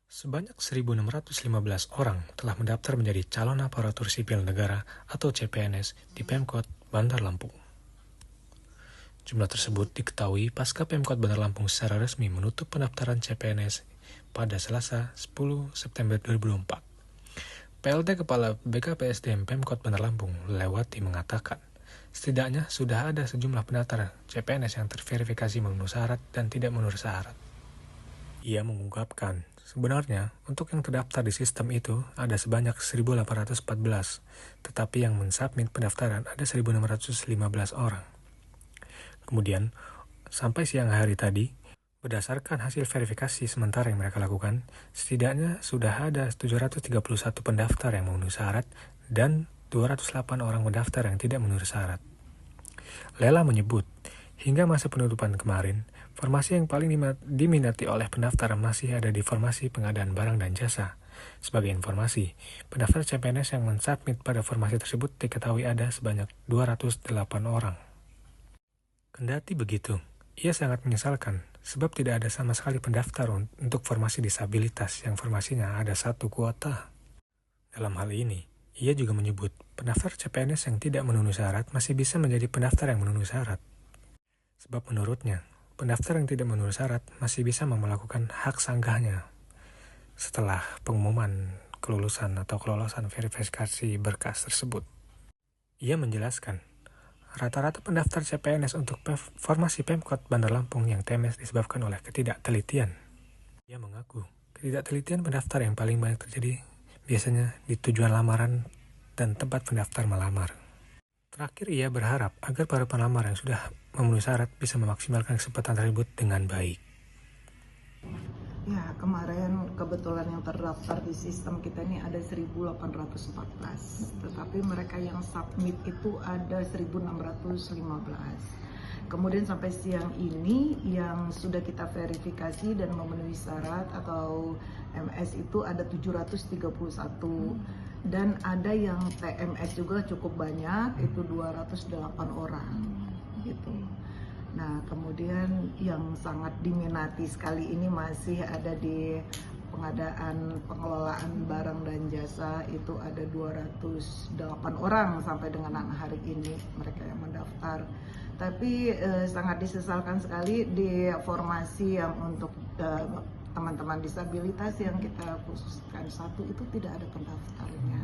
Sebanyak 1.615 orang telah mendaftar menjadi calon aparatur sipil negara atau CPNS di Pemkot Bandar Lampung. Jumlah tersebut diketahui pasca Pemkot Bandar Lampung secara resmi menutup pendaftaran CPNS pada Selasa 10 September 2024. PLT Kepala BKPSDM Pemkot Bandar Lampung, Lewati, mengatakan, setidaknya sudah ada sejumlah pendaftar CPNS yang terverifikasi memenuhi syarat dan tidak memenuhi syarat. Ia mengungkapkan, sebenarnya untuk yang terdaftar di sistem itu ada sebanyak 1.814, tetapi yang mensubmit pendaftaran ada 1.615 orang. Kemudian, sampai siang hari tadi, berdasarkan hasil verifikasi sementara yang mereka lakukan, setidaknya sudah ada 731 pendaftar yang memenuhi syarat dan 208 orang pendaftar yang tidak memenuhi syarat. Lela menyebut, hingga masa penutupan kemarin, formasi yang paling diminati oleh pendaftar masih ada di formasi pengadaan barang dan jasa. Sebagai informasi, pendaftar CPNS yang mensubmit pada formasi tersebut diketahui ada sebanyak 208 orang. Kendati begitu, ia sangat menyesalkan sebab tidak ada sama sekali pendaftar untuk formasi disabilitas yang formasinya ada satu kuota. Dalam hal ini, ia juga menyebut pendaftar CPNS yang tidak memenuhi syarat masih bisa menjadi pendaftar yang memenuhi syarat. Sebab menurutnya, pendaftar yang tidak memenuhi syarat masih bisa melakukan hak sanggahnya setelah pengumuman kelulusan atau kelolosan verifikasi berkas tersebut. Ia menjelaskan, rata-rata pendaftar CPNS untuk formasi Pemkot Bandar Lampung yang TMS disebabkan oleh ketidaktelitian. Ia mengaku, ketidaktelitian pendaftar yang paling banyak terjadi biasanya di tujuan lamaran dan tempat pendaftar melamar. Terakhir, ia berharap agar para pelamar yang sudah memenuhi syarat bisa memaksimalkan kesempatan tersebut dengan baik. Ya, kemarin kebetulan yang terdaftar di sistem kita ini ada 1.814, tetapi mereka yang submit itu ada 1.615. Kemudian sampai siang ini yang sudah kita verifikasi dan memenuhi syarat atau MS itu ada 731 dan ada yang TMS juga cukup banyak, itu 208 orang gitu. Nah, kemudian yang sangat diminati sekali ini masih ada di pengelolaan barang dan jasa, itu ada 208 orang sampai dengan hari ini mereka yang mendaftar. Tapi sangat disesalkan sekali di formasi yang untuk teman-teman disabilitas yang kita khususkan satu itu tidak ada pendaftarnya.